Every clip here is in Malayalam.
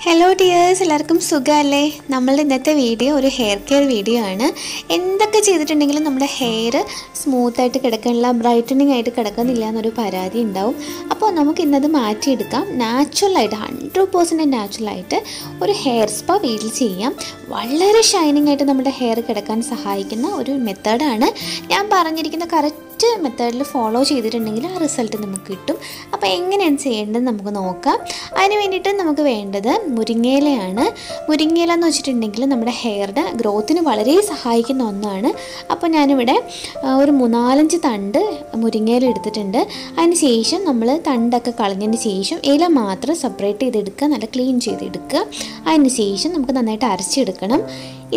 ഹലോ ഡിയേഴ്സ്, എല്ലാവർക്കും സുഖമല്ലേ? നമ്മളുടെ ഇന്നത്തെ വീഡിയോ ഒരു ഹെയർ കെയർ വീഡിയോ ആണ്. എന്തൊക്കെ ചെയ്തിട്ടുണ്ടെങ്കിലും നമ്മുടെ ഹെയർ സ്മൂത്തായിട്ട് കിടക്കണില്ല, ബ്രൈറ്റനിങ് ആയിട്ട് കിടക്കുന്നില്ല എന്നൊരു പരാതി ഉണ്ടാവും. അപ്പോൾ നമുക്ക് ഇന്നത് മാറ്റിയെടുക്കാം. നാച്ചുറലായിട്ട് 100% നാച്ചുറലായിട്ട് ഒരു ഹെയർ സ്പാ വീട്ടിൽ ചെയ്യാം. വളരെ ഷൈനിങ് ആയിട്ട് നമ്മുടെ ഹെയർ കിടക്കാൻ സഹായിക്കുന്ന ഒരു മെത്തേഡാണ്. ഞാൻ പറഞ്ഞിരിക്കുന്ന കറക്റ്റ് മെത്തേഡിൽ ഫോളോ ചെയ്തിട്ടുണ്ടെങ്കിൽ ആ റിസൾട്ട് നമുക്ക് കിട്ടും. അപ്പോൾ എങ്ങനെയാണ് ചെയ്യേണ്ടത് നമുക്ക് നോക്കാം. അതിന് വേണ്ടിയിട്ട് നമുക്ക് വേണ്ടത് മുരിങ്ങയിലയാണ്. മുരിങ്ങയില എന്ന് വെച്ചിട്ടുണ്ടെങ്കിൽ നമ്മുടെ ഹെയറുടെ ഗ്രോത്തിന് വളരെ സഹായിക്കുന്ന ഒന്നാണ്. അപ്പോൾ ഞാനിവിടെ ഒരു 3-4 തണ്ട് മുരിങ്ങയില എടുത്തിട്ടുണ്ട്. അതിന് ശേഷം നമ്മൾ തണ്ടൊക്കെ കളഞ്ഞതിന് ശേഷം ഇല മാത്രം സെപ്പറേറ്റ് ചെയ്തെടുക്കുക, നല്ല ക്ലീൻ ചെയ്തെടുക്കുക. അതിന് ശേഷം നമുക്ക് നന്നായിട്ട് അരച്ചെടുക്കണം.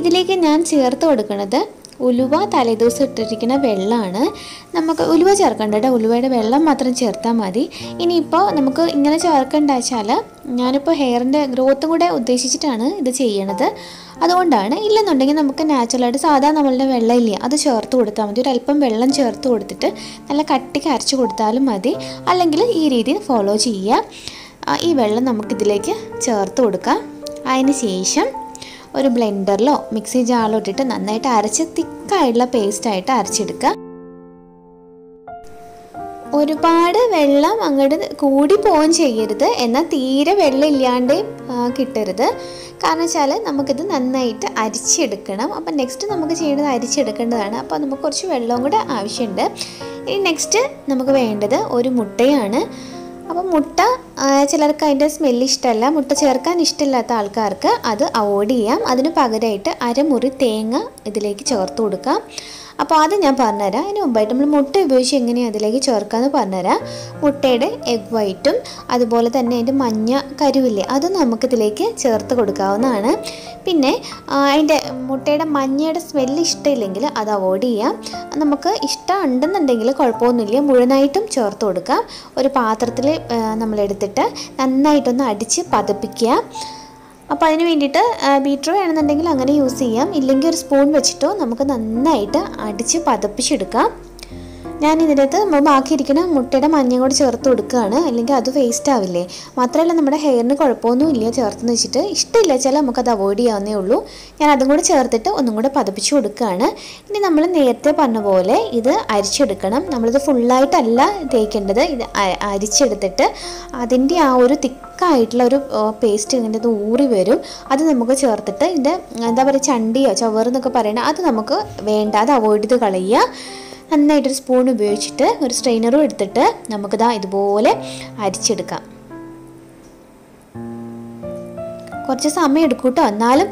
ഇതിലേക്ക് ഞാൻ ചേർത്ത് കൊടുക്കുന്നത് ഉലുവ തലേദിവസം ഇട്ടിരിക്കുന്ന വെള്ളമാണ്. നമുക്ക് ഉലുവ ചേർക്കേണ്ടത്, ഉലുവയുടെ വെള്ളം മാത്രം ചേർത്താൽ മതി. ഇനിയിപ്പോൾ നമുക്ക് ഇങ്ങനെ ചേർക്കേണ്ട വെച്ചാൽ ഞാനിപ്പോൾ ഹെയറിൻ്റെ ഗ്രോത്തും കൂടെ ഉദ്ദേശിച്ചിട്ടാണ് ഇത് ചെയ്യണത്. അതുകൊണ്ടാണ്. ഇല്ലെന്നുണ്ടെങ്കിൽ നമുക്ക് നാച്ചുറലായിട്ട് സാധാരണ നമ്മളുടെ വെള്ളം ഇല്ല, അത് ചേർത്ത് കൊടുത്താൽ മതി. ഒരല്പം വെള്ളം ചേർത്ത് കൊടുത്തിട്ട് നല്ല കട്ടിക്ക് അരച്ച് കൊടുത്താലും മതി. അല്ലെങ്കിൽ ഈ രീതി ഫോളോ ചെയ്യുക. ഈ വെള്ളം നമുക്കിതിലേക്ക് ചേർത്ത് കൊടുക്കാം. അതിന് ശേഷം ഒരു ബ്ലെൻഡറിലോ മിക്സി ജാറിലോ ഇട്ടിട്ട് നന്നായിട്ട് അരച്ച് തിക്കായിട്ടുള്ള പേസ്റ്റായിട്ട് അരച്ചെടുക്കുക. ഒരുപാട് വെള്ളം അങ്ങോട്ട് കൂടി പോവുകയും ചെയ്യരുത്, എന്നാൽ തീരെ വെള്ളം ഇല്ലാണ്ട് കിട്ടരുത്. കാരണം വെച്ചാൽ നമുക്കിത് നന്നായിട്ട് അരിച്ചെടുക്കണം. അപ്പം നെക്സ്റ്റ് നമുക്ക് ചെയ്യേണ്ടത് അരിച്ചെടുക്കേണ്ടതാണ്. അപ്പോൾ നമുക്ക് കുറച്ച് വെള്ളവും കൂടെ ആവശ്യമുണ്ട്. ഇനി നെക്സ്റ്റ് നമുക്ക് വേണ്ടത് ഒരു മുട്ടയാണ്. അപ്പോൾ മുട്ട ചിലർക്ക് അതിൻ്റെ സ്മെല്ല് ഇഷ്ടമല്ല, മുട്ട ചേർക്കാൻ ഇഷ്ടമില്ലാത്ത ആൾക്കാർക്ക് അത് അവോയ്ഡ് ചെയ്യാം. അതിന് പകരമായിട്ട് അരമുറി തേങ്ങ ഇതിലേക്ക് ചേർത്ത് കൊടുക്കാം. അപ്പോൾ അത് ഞാൻ പറഞ്ഞുതരാം. അതിന് മുമ്പായിട്ട് നമ്മൾ മുട്ട ഉപയോഗിച്ച് എങ്ങനെയാണ് അതിലേക്ക് ചേർക്കാമെന്ന് പറഞ്ഞുതരാം. മുട്ടയുടെ എഗ് വൈറ്റും അതുപോലെ തന്നെ അതിൻ്റെ മഞ്ഞ കരുവില്ലേ അതും നമുക്കിതിലേക്ക് ചേർത്ത് കൊടുക്കാവുന്നതാണ്. പിന്നെ അതിൻ്റെ മുട്ടയുടെ മഞ്ഞയുടെ സ്മെല്ല് ഇഷ്ടമില്ലെങ്കിൽ അത് അവോയ്ഡ് ചെയ്യാം. നമുക്ക് ഇഷ്ടമുണ്ടെന്നുണ്ടെങ്കിൽ കുഴപ്പമൊന്നുമില്ല, മുഴുവനായിട്ടും ചേർത്ത് കൊടുക്കാം. ഒരു പാത്രത്തിൽ നമ്മളെടുത്തിട്ട് നന്നായിട്ടൊന്ന് അടിച്ച് പതപ്പിക്കുക. അപ്പോൾ അതിന് വേണ്ടിയിട്ട് ബീറ്റർ വേണമെന്നുണ്ടെങ്കിൽ അങ്ങനെ യൂസ് ചെയ്യാം, ഇല്ലെങ്കിൽ ഒരു സ്പൂൺ വെച്ചിട്ടോ നമുക്ക് നന്നായിട്ട് അടിച്ച് പതപ്പിച്ചെടുക്കാം. ഞാൻ ഇതിനകത്ത് നമ്മൾ ബാക്കിയിരിക്കുന്ന മുട്ടയുടെ മഞ്ഞയും കൂടി ചേർത്ത് കൊടുക്കുകയാണ്, അല്ലെങ്കിൽ അത് വേസ്റ്റ് ആവില്ലേ. മാത്രമല്ല നമ്മുടെ ഹെയറിന് കുഴപ്പമൊന്നുമില്ല ചേർത്തെന്ന് വെച്ചിട്ട്, ഇഷ്ടമില്ല വെച്ചാൽ നമുക്കത് അവോയ്ഡ് ചെയ്യാവുന്നേ ഉള്ളൂ. ഞാൻ അതും കൂടി ചേർത്തിട്ട് ഒന്നും കൂടെ പതപ്പിച്ച് കൊടുക്കുകയാണ്. ഇനി നമ്മൾ നേരത്തെ പറഞ്ഞ പോലെ ഇത് അരിച്ചെടുക്കണം. നമ്മളിത് ഫുള്ളായിട്ടല്ല തേക്കേണ്ടത്, ഇത് അരിച്ചെടുത്തിട്ട് അതിൻ്റെ ആ ഒരു തിക്കായിട്ടുള്ള ഒരു പേസ്റ്റ് ഇങ്ങനെ ഇത് ഊറി വരും. അത് നമുക്ക് ചേർത്തിട്ട് ഇതിൻ്റെ എന്താ പറയുക ചണ്ടിയോ ചവറെന്നൊക്കെ പറയണത് അത് നമുക്ക് വേണ്ട, അത് അവോയ്ഡ് ചെയ്ത് കളയുക. നന്നായിട്ടൊരു സ്പൂൺ ഉപയോഗിച്ചിട്ട് ഒരു സ്ട്രെയിനറും എടുത്തിട്ട് നമുക്കിതാ ഇതുപോലെ അരിച്ചെടുക്കാം. കുറച്ച് സമയം എടുക്കും കേട്ടോ, എന്നാലും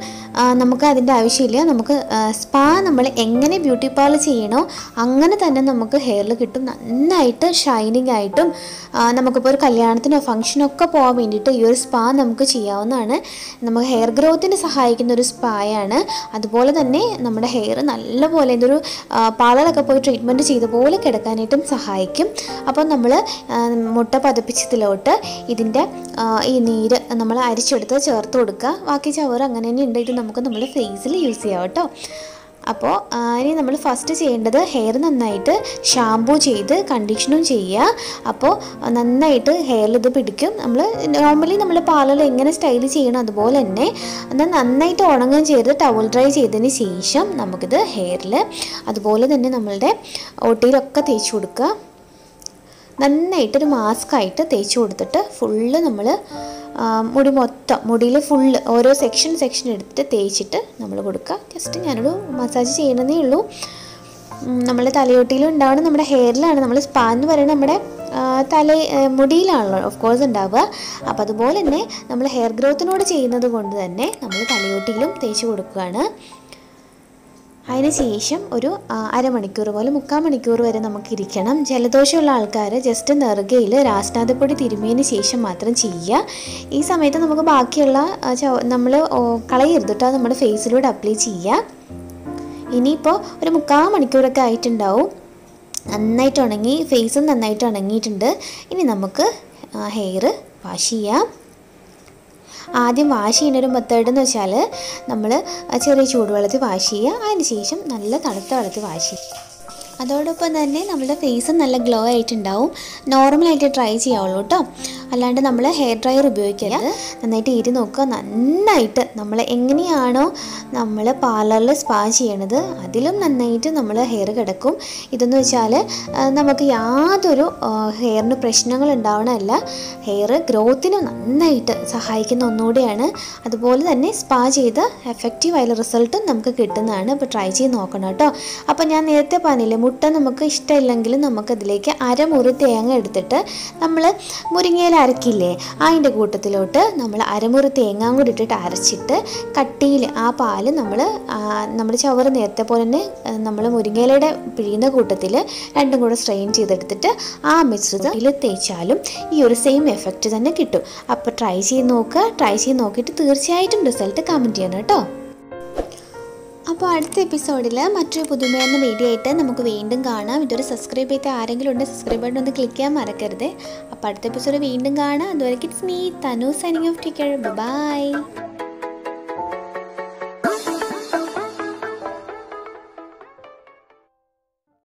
നമുക്ക് അതിൻ്റെ ആവശ്യമില്ല. നമുക്ക് സ്പാ നമ്മൾ എങ്ങനെ ബ്യൂട്ടി പാർലർ ചെയ്യണോ അങ്ങനെ തന്നെ നമുക്ക് ഹെയറിൽ കിട്ടും. നന്നായിട്ട് ഷൈനിങ് ആയിട്ടും നമുക്കിപ്പോൾ ഒരു കല്യാണത്തിനോ ഫംഗ്ഷനൊക്കെ പോകാൻ വേണ്ടിയിട്ട് ഈ ഒരു സ്പാ നമുക്ക് ചെയ്യാവുന്നതാണ്. നമുക്ക് ഹെയർ ഗ്രോത്തിന് സഹായിക്കുന്ന ഒരു സ്പായാണ്. അതുപോലെ തന്നെ നമ്മുടെ ഹെയർ നല്ലപോലെ എന്തൊരു പാർലറൊക്കെ പോയി ട്രീറ്റ്മെൻറ്റ് ചെയ്ത പോലെ കിടക്കാനായിട്ടും സഹായിക്കും. അപ്പോൾ നമ്മൾ മുട്ട പതപ്പിച്ചതിലോട്ട് ഇതിൻ്റെ ഈ നീര് നമ്മൾ അരിച്ചെടുത്ത് ചേർത്ത് കൊടുക്കുക. ബാക്കി ചവറ് അങ്ങനെ തന്നെ ഉണ്ട്, ഇത് നമുക്ക് നമ്മുടെ ഫേസിൽ യൂസ് ചെയ്യാം കേട്ടോ. അപ്പോൾ ഇനി നമ്മൾ ഫസ്റ്റ് ചെയ്യേണ്ടത് ഹെയർ നന്നായിട്ട് ഷാമ്പൂ ചെയ്ത് കണ്ടീഷനും ചെയ്യുക. അപ്പോൾ നന്നായിട്ട് ഹെയറിൽ ഇത് പിടിക്കും. നോർമലി നമ്മൾ പാർലറിൽ എങ്ങനെ സ്റ്റൈൽ ചെയ്യണം അതുപോലെ തന്നെ എന്നാൽ നന്നായിട്ട് ഉണങ്ങുകയും ചെയ്ത് ടവൽ ഡ്രൈ ചെയ്തതിന് ശേഷം നമുക്കിത് ഹെയറിൽ അതുപോലെ തന്നെ നമ്മളുടെ ഒട്ടിയിലൊക്കെ തേച്ച് കൊടുക്കുക. നന്നായിട്ടൊരു മാസ്കായിട്ട് തേച്ച് കൊടുത്തിട്ട് ഫുള്ള് നമ്മൾ മുടി മൊത്തം മുടിയിൽ ഫുള്ള് ഓരോ സെക്ഷൻ എടുത്തിട്ട് തേച്ചിട്ട് നമ്മൾ കൊടുക്കുക. ജസ്റ്റ് ഞാനൊരു മസാജ് ചെയ്യണമെന്നേ ഉള്ളൂ. നമ്മുടെ തലയോട്ടിയിലും ഉണ്ടാവണം, നമ്മുടെ ഹെയറിലാണ്. നമ്മൾ സ്പാ എന്ന് പറയുന്നത് നമ്മുടെ മുടിയിലാണല്ലോ ഓഫ് കോഴ്സ് ഉണ്ടാവുക. അപ്പോൾ അതുപോലെ തന്നെ നമ്മൾ ഹെയർ ഗ്രോത്തിനോട് ചെയ്യുന്നത് കൊണ്ട് തന്നെ നമ്മൾ തലയോട്ടിയിലും തേച്ച് കൊടുക്കുകയാണ്. അതിന് ശേഷം ഒരു അരമണിക്കൂർ പോലെ 3/4 മണിക്കൂർ വരെ നമുക്കിരിക്കണം. ജലദോഷമുള്ള ആൾക്കാർ ജസ്റ്റ് നെറുകയിൽ രാസ്നാദപ്പൊടി തിരുമിയതിന് ശേഷം മാത്രം ചെയ്യുക. ഈ സമയത്ത് നമുക്ക് ബാക്കിയുള്ള നമ്മൾ കളയരുത് കേട്ടോ, നമ്മുടെ ഫേസിലൂടെ അപ്ലൈ ചെയ്യുക. ഇനിയിപ്പോൾ ഒരു 3/4 മണിക്കൂറൊക്കെ ആയിട്ടുണ്ടാവും. നന്നായിട്ട് ഉണങ്ങി, ഫേസും നന്നായിട്ട് ഉണങ്ങിയിട്ടുണ്ട്. ഇനി നമുക്ക് ഹെയർ വാഷ് ചെയ്യാം. ആദ്യം വാഷ് ചെയ്യുന്നൊരു മെത്തേഡ് എന്ന് വെച്ചാൽ നമ്മൾ ചെറിയ ചൂടുവെള്ളത്തിൽ വാഷ് ചെയ്യുക. അതിന് ശേഷം നല്ല തണുത്ത വെള്ളത്തിൽ വാഷ് ചെയ്യുക. അതോടൊപ്പം തന്നെ നമ്മുടെ ഫേസ് നല്ല ഗ്ലോ ആയിട്ടുണ്ടാവും. നോർമലായിട്ട് ട്രൈ ചെയ്യാവുള്ളൂ കേട്ടോ. അല്ലാണ്ട് നമ്മൾ ഹെയർ ഡ്രയർ ഉപയോഗിക്കരുത്. നന്നായിട്ട് ഇരി നോക്കുക. നന്നായിട്ട് നമ്മൾ എങ്ങനെയാണോ നമ്മൾ പാർലറിൽ സ്പാ ചെയ്യണത് അതിലും നന്നായിട്ട് നമ്മൾ ഹെയർ കിടക്കും. ഇതെന്ന് വെച്ചാൽ നമുക്ക് യാതൊരു ഹെയറിന് പ്രശ്നങ്ങൾ ഉണ്ടാവണമല്ല, ഹെയർ ഗ്രോത്തിന് നന്നായിട്ട് സഹായിക്കുന്ന ഒന്നുകൂടിയാണ്. അതുപോലെ തന്നെ സ്പാ ചെയ്ത് എഫക്റ്റീവായുള്ള റിസൾട്ടും നമുക്ക് കിട്ടുന്നതാണ്. അപ്പോൾ ട്രൈ ചെയ്ത് നോക്കണം കേട്ടോ. അപ്പോൾ ഞാൻ നേരത്തെ പറഞ്ഞില്ലേ, മുട്ട നമുക്ക് ഇഷ്ടമില്ലെങ്കിൽ നമുക്കതിലേക്ക് അരമുറി തേങ്ങ എടുത്തിട്ട് നമ്മൾ മുരിങ്ങയില അരക്കില്ലേ, അതിൻ്റെ കൂട്ടത്തിലോട്ട് നമ്മൾ അരമുറി തേങ്ങ കൂടി ഇട്ടിട്ട് അരച്ചിട്ട് കട്ടിയിൽ ആ പാല് നമ്മൾ ചവറ് നേരത്തെ പോലെ തന്നെ നമ്മൾ മുരിങ്ങയിലയുടെ പിഴിയുന്ന കൂട്ടത്തിൽ രണ്ടും കൂടെ സ്ട്രെയിൻ ചെയ്തെടുത്തിട്ട് ആ മിശ്രിതത്തിൽ തേച്ചാലും ഈ ഒരു സെയിം എഫക്റ്റ് തന്നെ കിട്ടും. അപ്പോൾ ട്രൈ ചെയ്ത് നോക്കുക. ട്രൈ ചെയ്ത് നോക്കിയിട്ട് തീർച്ചയായിട്ടും റിസൾട്ട് കമൻറ്റ് ചെയ്യണം കേട്ടോ. അപ്പോൾ അടുത്ത എപ്പിസോഡിൽ മറ്റൊരു പുതുമയാർന്ന വീഡിയോ ആയിട്ട് നമുക്ക് വീണ്ടും കാണാം. ഇതൊരു സബ്സ്ക്രൈബ് ചെയ്ത ആരെങ്കിലും ഉണ്ട്, സബ്സ്ക്രൈബ് ബട്ടൺ ഒന്ന് ക്ലിക്ക് ചെയ്യാൻ മറക്കരുത്. അപ്പോൾ അടുത്ത എപ്പിസോഡ് വീണ്ടും കാണാം. അതുവരെ it's me Tanu signing off. Take care. By.